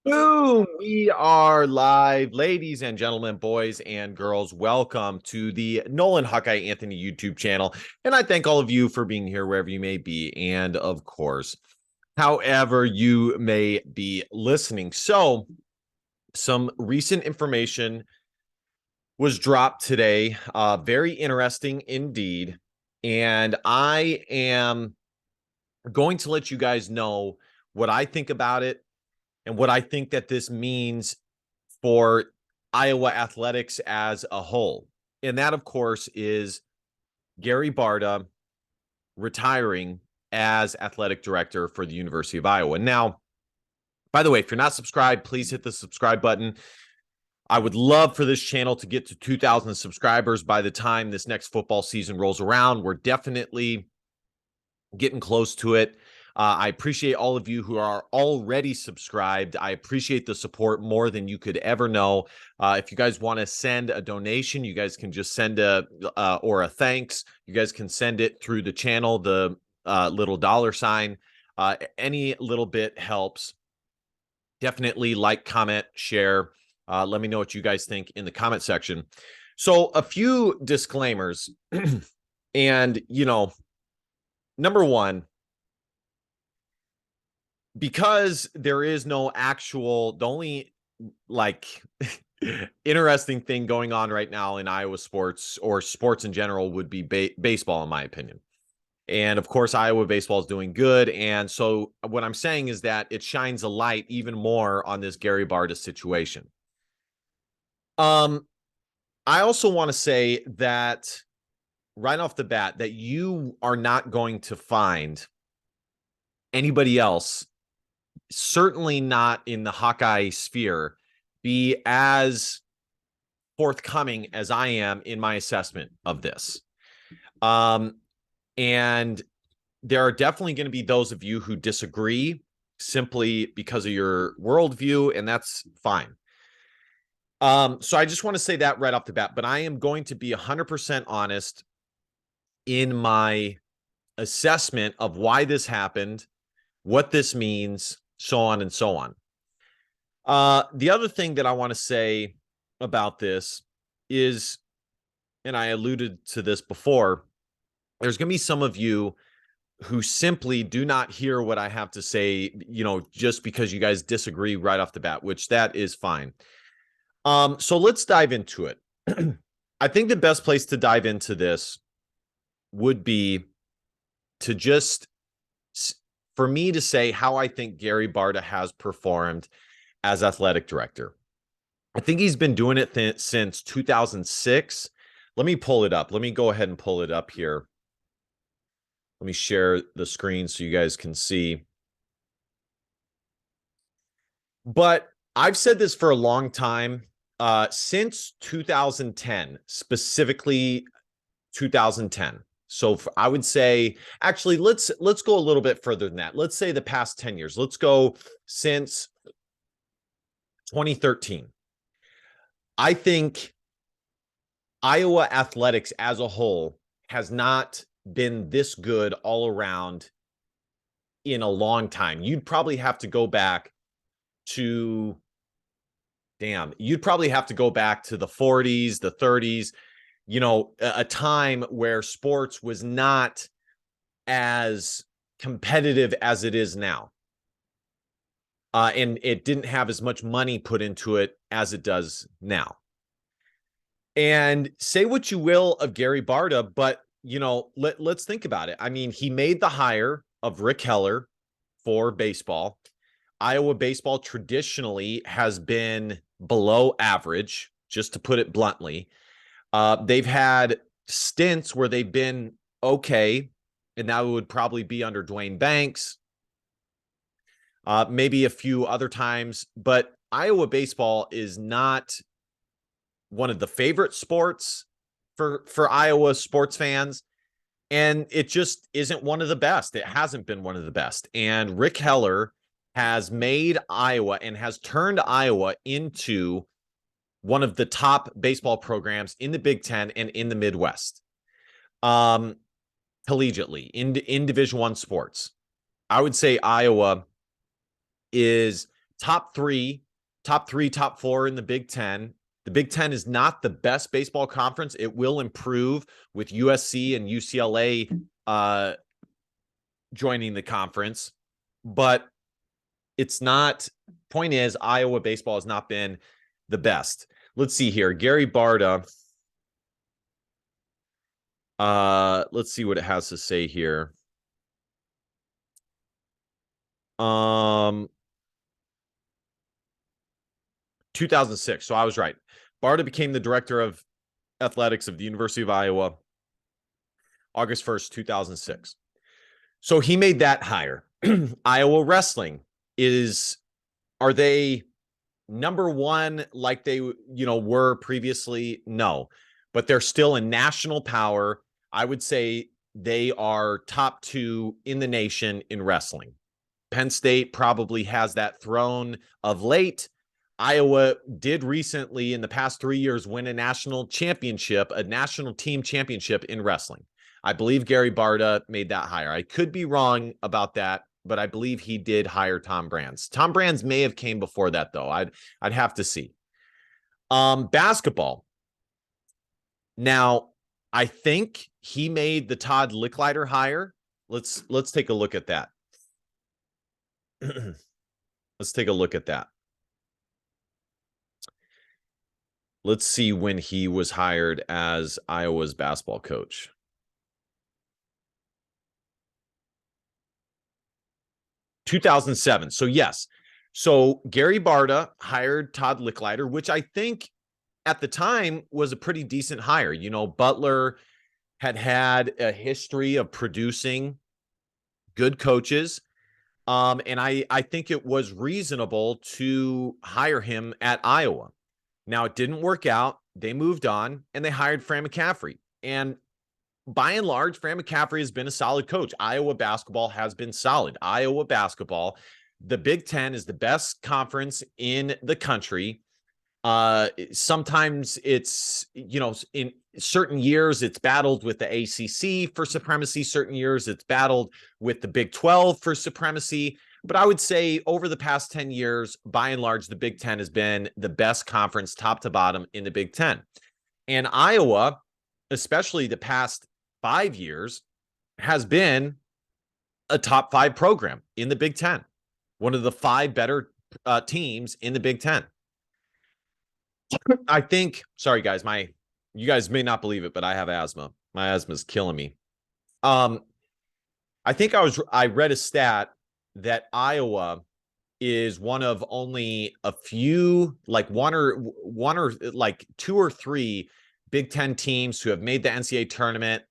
Boom! We are live, ladies and gentlemen, boys and girls. Welcome to the Nolan Hawkeye Anthony YouTube channel. And I thank all of you for being here wherever you may be. And of course, however you may be listening. So, some recent information was dropped today. Very interesting indeed. And I am going to let you guys know what I think about it and what I think that this means for Iowa athletics as a whole. And that, of course, is Gary Barta retiring as athletic director for the University of Iowa. Now, by the way, if you're not subscribed, please hit the subscribe button. I would love for this channel to get to 2,000 subscribers by the time this next football season rolls around. We're definitely getting close to it. I appreciate all of you who are already subscribed. I appreciate the support more than you could ever know. If you guys want to send a donation, you guys can just send or a thanks. You guys can send it through the channel, the little $sign. Any little bit helps. Definitely like, comment, share. Let me know what you guys think in the comment section. So a few disclaimers. And, number one, because there is no the only interesting thing going on right now in Iowa sports or sports in general would be baseball, in my opinion. And of course, Iowa baseball is doing good. And so what I'm saying is that it shines a light even more on this Gary Barta situation. I also want to say that right off the bat that you are not going to find anybody else, certainly not in the Hawkeye sphere, be as forthcoming as I am in my assessment of this. And there are definitely going to be those of you who disagree simply because of your worldview, and that's fine. So I just want to say that right off the bat, but I am going to be 100% honest in my assessment of why this happened, what this means, so on and so on. The other thing that I want to say about this is, and I alluded to this before, there's going to be some of you who simply do not hear what I have to say, just because you guys disagree right off the bat, which that is fine. So let's dive into it. I think the best place to dive into this would be to just for me to say how I think Gary Barta has performed as athletic director. I think he's been doing it since 2006. Let me pull it up. Let me go ahead and pull it up here. Let me share the screen so you guys can see. But I've said this for a long time, since 2010, specifically 2010. So I would say, actually, let's go a little bit further than that. Let's say the past 10 years. Let's go since 2013. I think Iowa athletics as a whole has not been this good all around in a long time. You'd probably have to go back to, you'd probably have to go back to the 40s, the 30s, a time where sports was not as competitive as it is now. And it didn't have as much money put into it as it does now. And say what you will of Gary Barta, but, let's think about it. I mean, he made the hire of Rick Heller for baseball. Iowa baseball traditionally has been below average, just to put it bluntly. They've had stints where they've been okay, and that would probably be under Dwayne Banks, maybe a few other times. But Iowa baseball is not one of the favorite sports for Iowa sports fans, and it just isn't one of the best. It hasn't been one of the best. And Rick Heller has made Iowa and has turned Iowa into one of the top baseball programs in the Big Ten and in the Midwest, collegiately, in Division I sports. I would say Iowa is top three, top four in the Big Ten. The Big Ten is not the best baseball conference. It will improve with USC and UCLA joining the conference, but it's not. Point is, Iowa baseball has not been the best. Let's see here. Gary Barta. Let's see what it has to say here. 2006. So I was right. Barta became the director of athletics of the University of Iowa August 1st, 2006. So he made that hire. Iowa wrestling are they number one like they, were previously? No, but they're still a national power. I would say they are top two in the nation in wrestling. Penn State probably has that throne of late. Iowa did recently, in the past 3 years, win a national championship, a national team championship in wrestling. I believe Gary Barta made that hire. I could be wrong about that, but I believe he did hire Tom Brands. Tom Brands may have came before that, though. I'd have to see. Basketball. Now, I think he made the Todd Licklider hire. Let's take a look at that. Let's take a look at that. Let's see when he was hired as Iowa's basketball coach. 2007. So yes. So Gary Barta hired Todd Licklider, which I think at the time was a pretty decent hire. Butler had a history of producing good coaches. And I think it was reasonable to hire him at Iowa. Now, it didn't work out. They moved on, and they hired Fran McCaffrey. And by and large, Fran McCaffrey has been a solid coach. Iowa basketball has been solid. Iowa basketball, the Big Ten is the best conference in the country. Sometimes it's, in certain years, it's battled with the ACC for supremacy. Certain years, it's battled with the Big 12 for supremacy. But I would say over the past 10 years, by and large, the Big Ten has been the best conference top to bottom in the Big Ten. And Iowa, especially the past 5 years, has been a top 5 program in the Big Ten. One of the 5 better teams in the Big Ten. I think, sorry guys, you guys may not believe it, but I have asthma. My asthma is killing me. I think I read a stat that Iowa is one of only a few, like one or like 2 or 3 Big Ten teams who have made the NCAA tournament,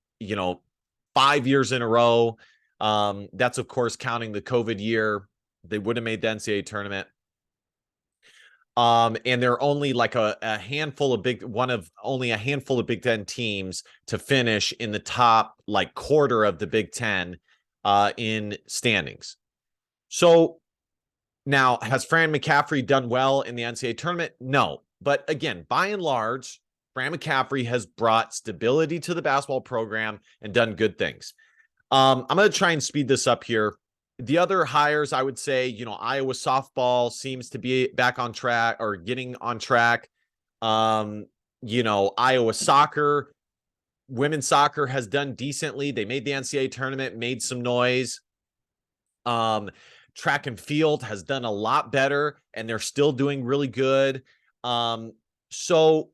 5 years in a row. That's of course counting the COVID year. They would have made the NCAA tournament. And there are only like a handful of only a handful of Big Ten teams to finish in the top quarter of the Big Ten in standings. So now, has Fran McCaffrey done well in the NCAA tournament? No. But again, by and large, Fran McCaffrey has brought stability to the basketball program and done good things. I'm going to try and speed this up here. The other hires, I would say, Iowa softball seems to be back on track or getting on track. Iowa soccer, women's soccer has done decently. They made the NCAA tournament, made some noise. Track and field has done a lot better, and they're still doing really good. So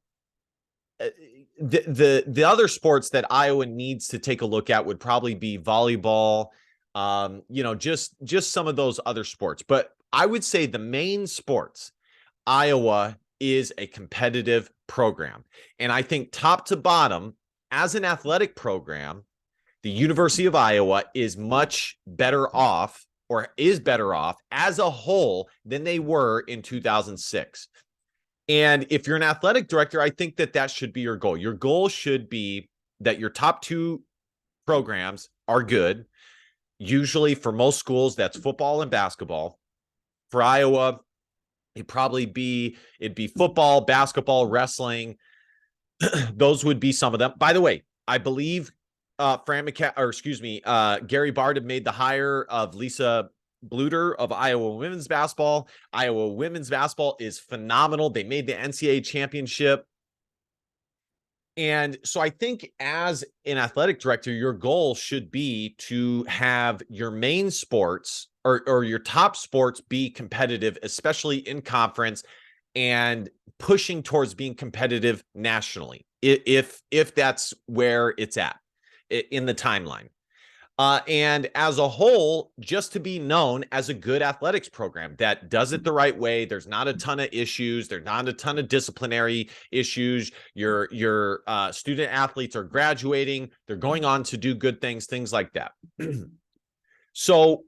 the other sports that Iowa needs to take a look at would probably be volleyball, just some of those other sports. But I would say the main sports, Iowa is a competitive program. And I think top to bottom, as an athletic program, the University of Iowa is much better off, or is better off as a whole than they were in 2006. And if you're an athletic director, I think that should be your goal. Your goal should be that your top 2 programs are good. Usually for most schools, that's football and basketball. For Iowa, it'd be football, basketball, wrestling. Those would be some of them. By the way, I believe Gary Barta made the hire of Lisa Bluter of Iowa women's basketball. Iowa women's basketball is phenomenal. They made the NCAA championship. And so I think as an athletic director, your goal should be to have your main sports or your top sports be competitive, especially in conference, and pushing towards being competitive nationally, if that's where it's at in the timeline. And as a whole, just to be known as a good athletics program that does it the right way. There's not a ton of issues. There's not a ton of disciplinary issues. Your student athletes are graduating. They're going on to do good things like that. So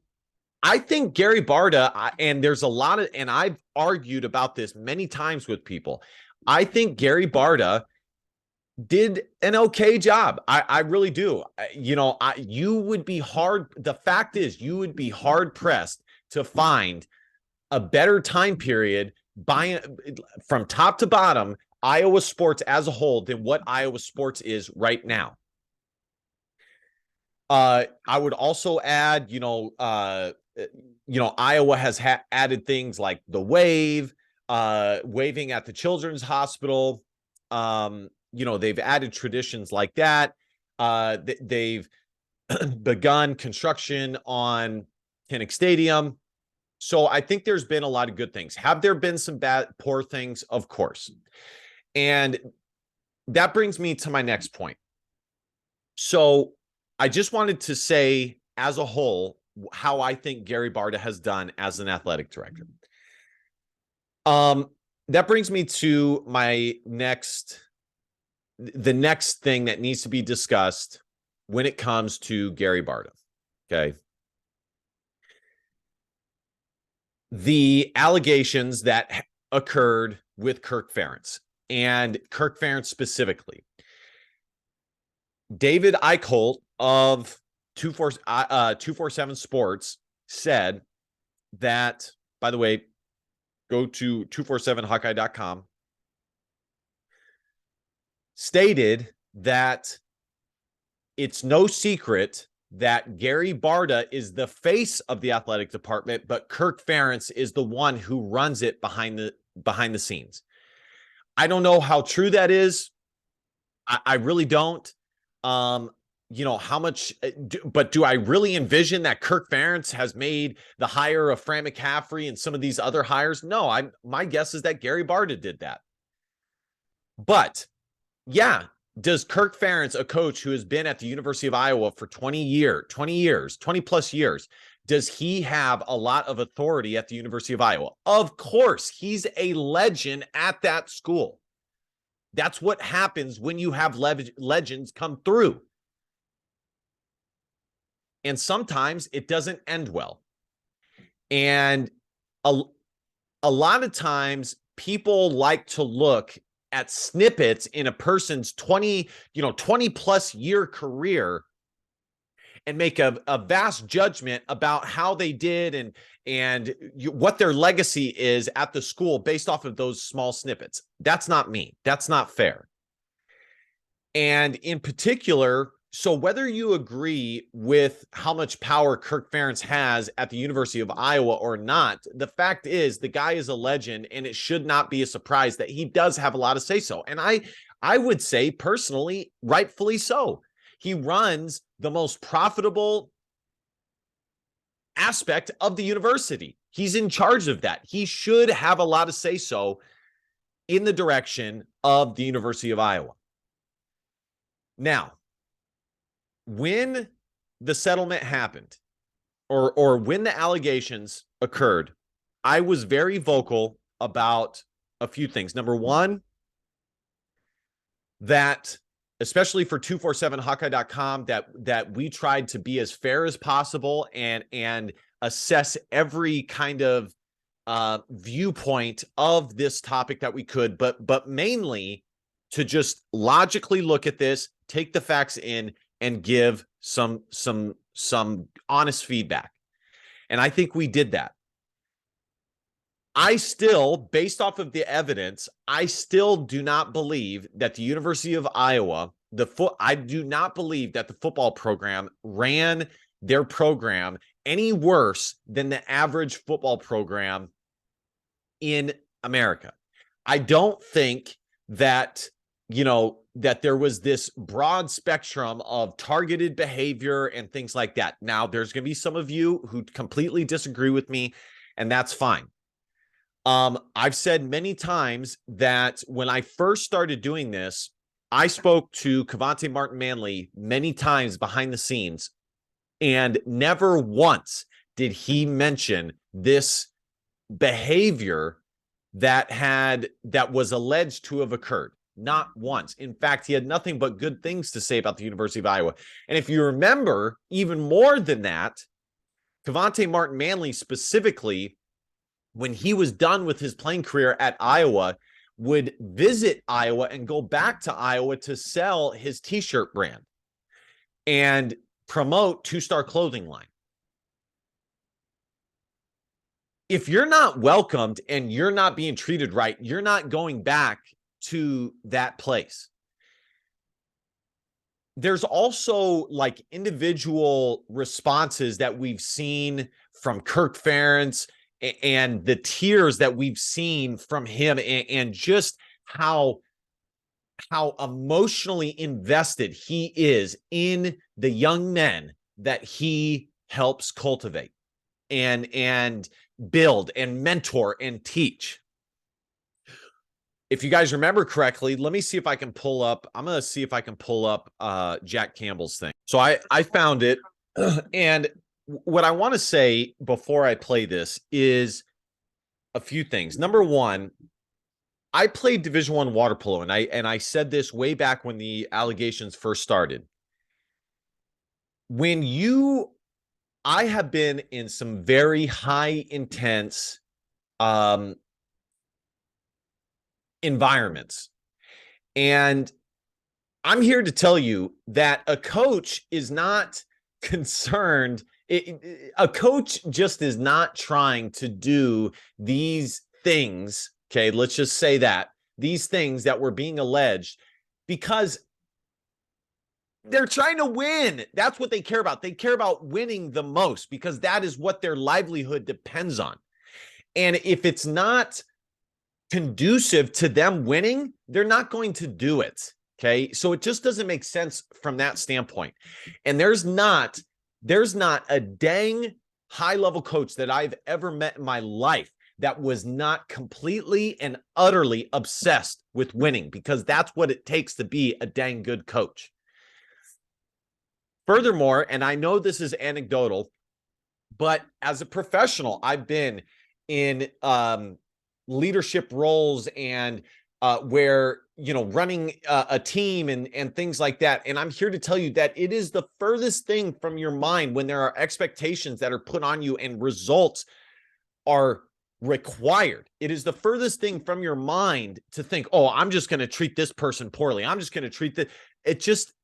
I think Gary Barta, and there's a lot of, and I've argued about this many times with people. I think Gary Barta did an okay job. I really do. You would be hard. The fact is, you would be hard pressed to find a better time period from top to bottom, Iowa sports as a whole, than what Iowa sports is right now. I would also add, Iowa has added things like the wave, waving at the Children's Hospital. They've added traditions like that. They've begun construction on Kinnick Stadium. So I think there's been a lot of good things. Have there been some poor things? Of course. And that brings me to my next point. So I just wanted to say as a whole, how I think Gary Barta has done as an athletic director. That brings me to the next thing that needs to be discussed when it comes to Gary Barta. Okay. The allegations that occurred with Kirk Ferentz, and Kirk Ferentz specifically. David Eichholt of 247 Sports said that, by the way, go to 247hawkeye.com, stated that it's no secret that Gary Barta is the face of the athletic department, but Kirk Ferentz is the one who runs it behind the scenes. I don't know how true that is. I really don't. How much, but do I really envision that Kirk Ferentz has made the hire of Fran McCaffrey and some of these other hires? No, my guess is that Gary Barta did that. But yeah, does Kirk Ferentz, a coach who has been at the University of Iowa for 20 plus years, does he have a lot of authority at the University of Iowa? Of course, he's a legend at that school. That's what happens when you have legends come through. And sometimes it doesn't end well. And a lot of times people like to look at snippets in a person's 20 plus year career and make a vast judgment about how they did and what their legacy is at the school based off of those small snippets. That's not me. That's not fair. And in particular, so whether you agree with how much power Kirk Ferentz has at the University of Iowa or not, the fact is the guy is a legend, and it should not be a surprise that he does have a lot of say-so. And I would say personally, rightfully so. He runs the most profitable aspect of the university. He's in charge of that. He should have a lot of say-so in the direction of the University of Iowa. Now, when the settlement happened, or when the allegations occurred, I was very vocal about a few things. Number one, that especially for 247hawkeye.com, that we tried to be as fair as possible and assess every kind of viewpoint of this topic that we could, but mainly to just logically look at this, take the facts in, and give some honest feedback. And I think we did that. I still, based off of the evidence, I still do not believe that the University of Iowa, I do not believe that the football program ran their program any worse than the average football program in America. I don't think that, that there was this broad spectrum of targeted behavior and things like that. Now, there's going to be some of you who completely disagree with me, and that's fine. I've said many times that when I first started doing this, I spoke to Cavante Martin-Manley many times behind the scenes, and never once did he mention this behavior that was alleged to have occurred. Not once. In fact, he had nothing but good things to say about the University of Iowa. And if you remember, even more than that, Cavante Martin-Manley specifically, when he was done with his playing career at Iowa, would visit Iowa and go back to Iowa to sell his t-shirt brand and promote Two Star Clothing line. If you're not welcomed and you're not being treated right, you're not going back to that place. There's also like individual responses that we've seen from Kirk Ferentz and the tears that we've seen from him, and just how emotionally invested he is in the young men that he helps cultivate and build and mentor and teach. If you guys remember correctly, let me see if I can pull up. I'm going to see if I can pull up Jack Campbell's thing. So I found it. And what I want to say before I play this is a few things. Number one, I played Division I water polo, and I said this way back when the allegations first started. I have been in some very high intense environments, and I'm here to tell you that a coach is not concerned. A coach just is not trying to do these things. Okay, let's just say that these things that were being alleged, because they're trying to win. That's what they care about. They care about winning the most, because that is what their livelihood depends on. And if it's not conducive to them winning, they're not going to do it. Okay, so it just doesn't make sense from that standpoint. And there's not a dang high-level coach that I've ever met in my life that was not completely and utterly obsessed with winning, because that's what it takes to be a dang good coach. Furthermore, and I know this is anecdotal, but as a professional, I've been in leadership roles and where, running a team and things like that. And I'm here to tell you that it is the furthest thing from your mind when there are expectations that are put on you and results are required. It is the furthest thing from your mind to think, oh, I'm just going to treat this person poorly. I'm just going to treat it just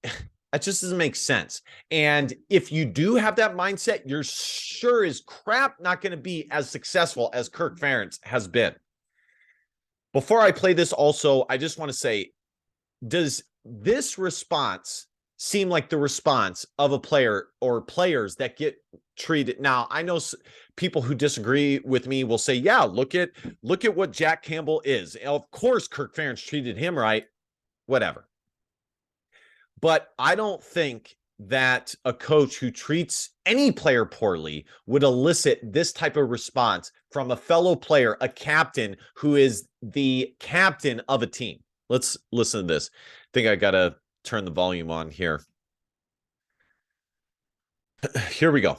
doesn't make sense. And if you do have that mindset, you're sure as crap not going to be as successful as Kirk Ferentz has been. Before I play this also, I just want to say, does this response seem like the response of a player or players that get treated? Now, I know people who disagree with me will say, yeah, look at what Jack Campbell is. Of course, Kirk Ferentz treated him right, whatever. But I don't think that a coach who treats any player poorly would elicit this type of response from a fellow player, a captain who is the captain of a team. Let's listen to this. I think I got to turn the volume on here. Here we go.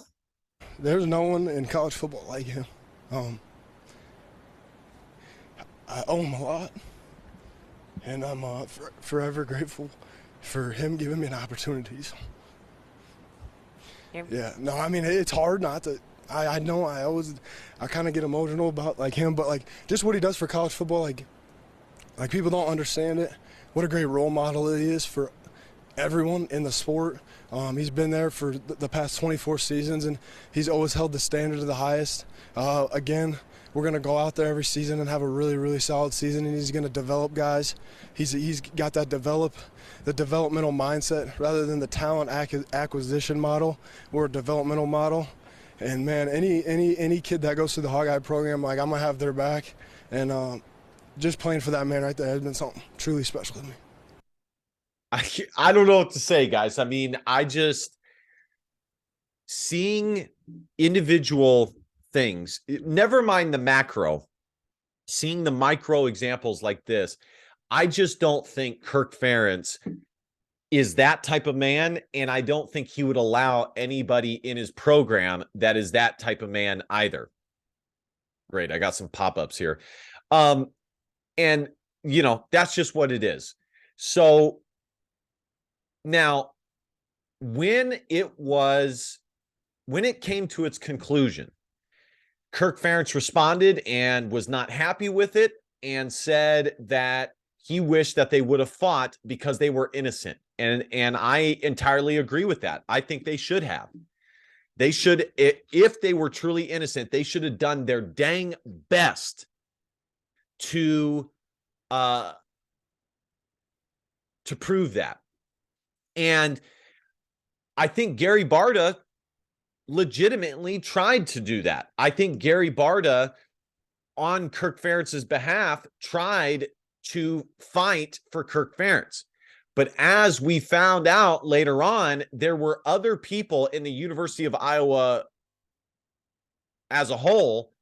There's no one in college football like him. I owe him a lot, and I'm forever grateful for him giving me an opportunities. Yeah, no, I mean, it's hard not to. I know I kind of get emotional about like him, but like just what he does for college football, like people don't understand it. What a great role model he is for everyone in the sport. He's been there for the past 24 seasons, and he's always held the standard to the highest. Again, we're going to go out there every season and have a really, really solid season, and he's going to develop guys. He's got that the developmental mindset rather than the talent acquisition model. We're a developmental model, And man, any kid that goes through the Hog Eye program, like I'm gonna have their back. And just playing for that man right there has been something truly special to me. I don't know what to say, guys. I mean, I just seeing individual things, never mind the macro, seeing the micro examples like this, I just don't think Kirk Ferentz is that type of man, and I don't think he would allow anybody in his program that is that type of man either. Great, I got some pop-ups here. And you know, that's just what it is. So now when it came to its conclusion, Kirk Ferentz responded and was not happy with it and said that he wished that they would have fought because they were innocent. And I entirely agree with that. I think they should have. They should, if they were truly innocent, they should have done their dang best to prove that. And I think Gary Barta legitimately tried to do that. I think Gary Barta, on Kirk Ferentz's behalf, tried to fight for Kirk Ferentz. But as we found out later on, there were other people in the University of Iowa as a whole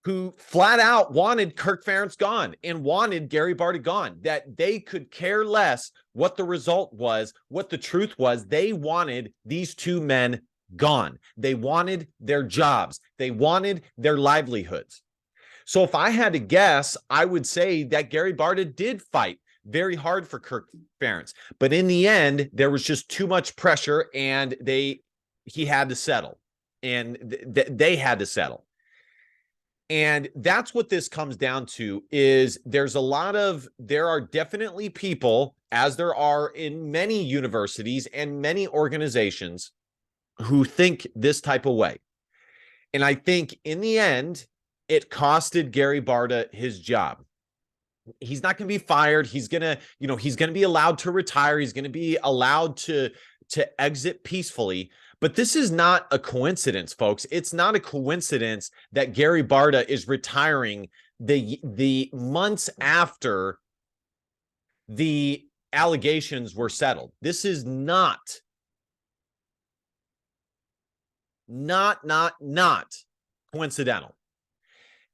who flat out wanted Kirk Ferentz gone and wanted Gary Barta gone, that they could care less what the result was, what the truth was. They wanted these two men gone. They wanted their jobs. They wanted their livelihoods. So if I had to guess, I would say that Gary Barta did fight very hard for Kirk Ferentz. But in the end, there was just too much pressure, and he had to settle. And they had to settle. And that's what this comes down to, is there are definitely people, as there are in many universities and many organizations, who think this type of way. And I think in the end, it costed Gary Barta his job. He's not going to be fired. He's going to be allowed to retire. He's going to be allowed to exit peacefully. But this is not a coincidence, folks. It's not a coincidence that Gary Barta is retiring the months after the allegations were settled. This is not coincidental.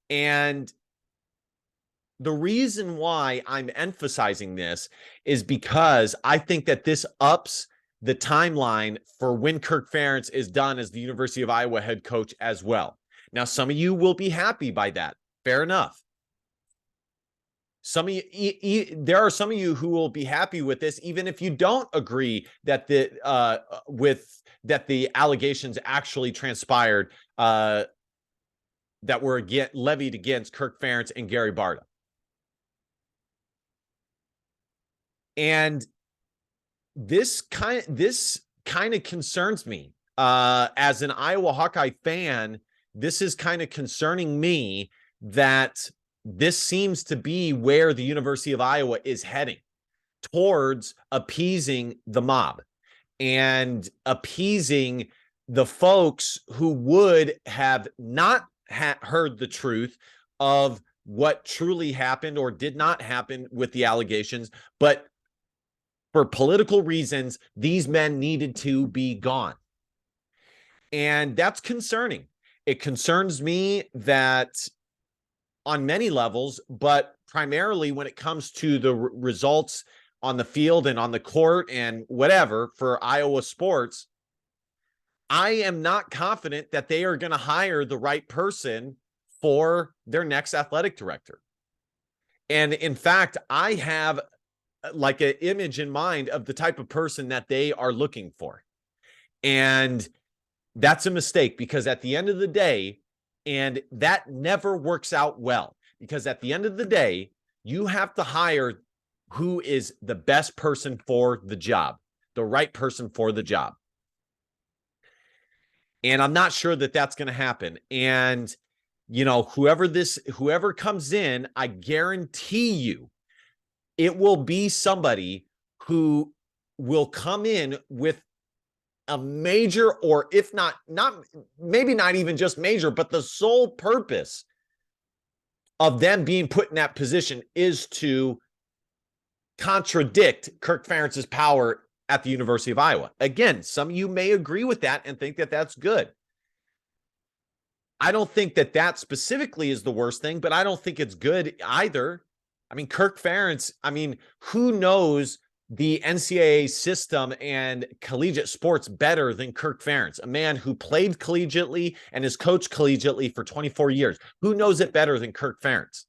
And the reason why I'm emphasizing this is because I think that this ups the timeline for when Kirk Ferentz is done as the University of Iowa head coach as well. Now, some of you will be happy by that. Fair enough. Some of you, there are some of you who will be happy with this, even if you don't agree that the allegations actually transpired that were levied against Kirk Ferentz and Gary Barta. And this kind of concerns me as an Iowa Hawkeye fan. This is kind of concerning me that this seems to be where the University of Iowa is heading, towards appeasing the mob and appeasing the folks who would have not heard the truth of what truly happened or did not happen with the allegations, but for political reasons, these men needed to be gone. And that's concerning. It concerns me that on many levels, but primarily when it comes to the results on the field and on the court and whatever for Iowa sports, I am not confident that they are going to hire the right person for their next athletic director. And in fact, I have like an image in mind of the type of person that they are looking for. And that's a mistake, because at the end of the day, and that never works out well, because at the end of the day, you have to hire who is the best person for the job, the right person for the job. And I'm not sure that that's going to happen. And, you know, whoever comes in, I guarantee you, it will be somebody who will come in with a major, or if not maybe not even just major, but the sole purpose of them being put in that position is to contradict Kirk Ferentz's power at the University of Iowa. Again, some of you may agree with that and think that that's good. I don't think that that specifically is the worst thing, but I don't think it's good either. I mean, Kirk Ferentz, I mean, who knows the NCAA system and collegiate sports better than Kirk Ferentz, a man who played collegiately and has coached collegiately for 24 years? Who knows it better than Kirk Ferentz?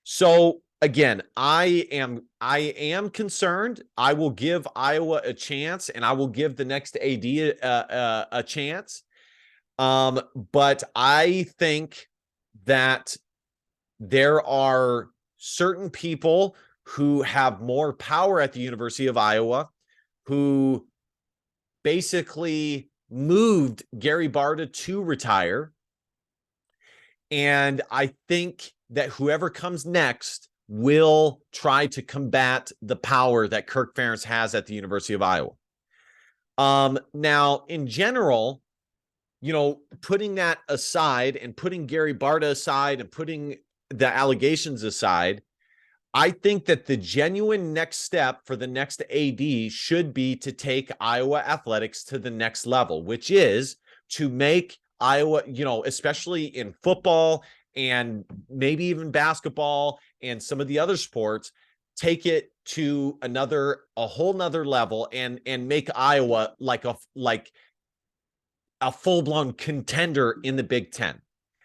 So again, I am concerned. I will give Iowa a chance, and I will give the next AD a chance. But I think that there are certain people who have more power at the University of Iowa who basically moved Gary Barta to retire. And I think that whoever comes next will try to combat the power that Kirk Ferentz has at the University of Iowa. Now, in general, you know, putting that aside and putting Gary Barta aside and putting the allegations aside, I think that the genuine next step for the next AD should be to take Iowa athletics to the next level, which is to make Iowa, you know, especially in football and maybe even basketball and some of the other sports, take it to a whole nother level and make Iowa like a full-blown contender in the Big Ten,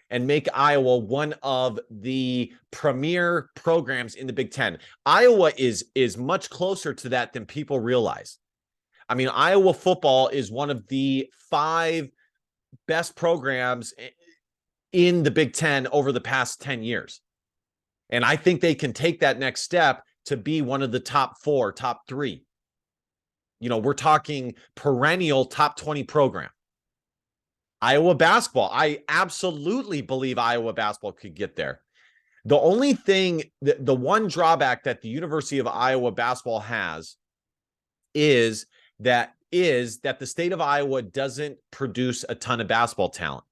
and make Iowa one of the premier programs in the Big Ten. Iowa is much closer to that than people realize. I mean, Iowa football is one of the 5 best programs in the Big Ten over the past 10 years. And I think they can take that next step to be one of the top 4, top 3. You know, we're talking perennial top 20 program. Iowa basketball, I absolutely believe Iowa basketball could get there. The only thing, the one drawback that the University of Iowa basketball has is that the state of Iowa doesn't produce a ton of basketball talent.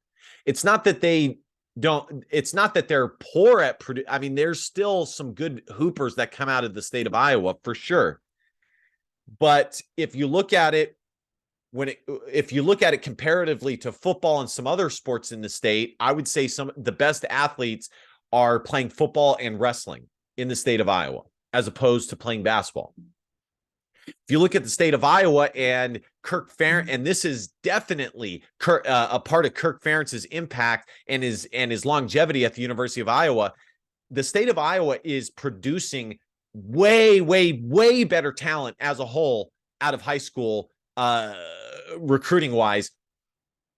It's not that they don't, it's not that they're poor at I mean, there's still some good hoopers that come out of the state of Iowa for sure. But if you look at it, if you look at it comparatively to football and some other sports in the state, I would say some of the best athletes are playing football and wrestling in the state of Iowa, as opposed to playing basketball. If you look at the state of Iowa and Kirk Ferentz, and this is definitely a part of Kirk Ferentz's impact and his longevity at the University of Iowa, the state of Iowa is producing way, way, way better talent as a whole out of high school, recruiting wise,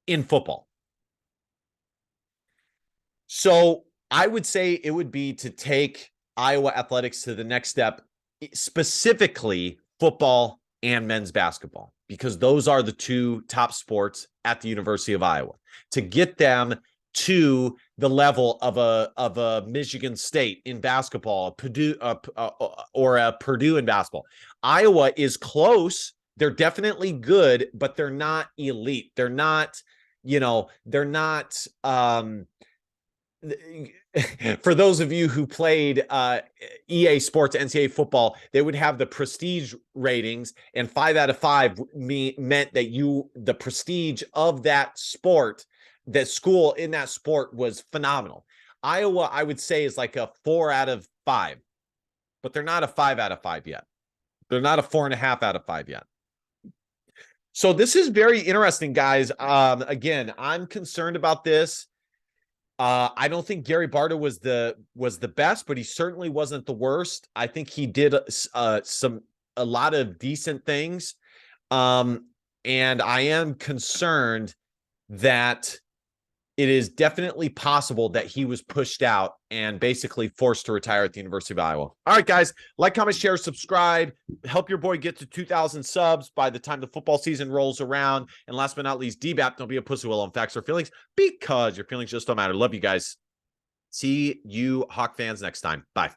in football. So I would say it would be to take Iowa athletics to the next step, specifically football and men's basketball, because those are the 2 top sports at the University of Iowa. To get them to the level of a Michigan State in basketball, Purdue, or a Purdue in basketball. Iowa is close. They're definitely good, but they're not elite. They're not, you know, they're not, for those of you who played EA Sports, NCAA football, they would have the prestige ratings, and 5 out of 5 meant that the prestige of that sport, that school in that sport, was phenomenal. Iowa, I would say, is like a 4 out of 5, but they're not a 5 out of 5 yet. They're not a 4.5 out of 5 yet. So this is very interesting, guys. Again, I'm concerned about this. I don't think Gary Barta was the best, but he certainly wasn't the worst. I think he did a lot of decent things. And I am concerned that it is definitely possible that he was pushed out and basically forced to retire at the University of Iowa. All right, guys, like, comment, share, subscribe. Help your boy get to 2,000 subs by the time the football season rolls around. And last but not least, DBAP, don't be a pussy will on facts or feelings, because your feelings just don't matter. Love you guys. See you Hawk fans next time. Bye.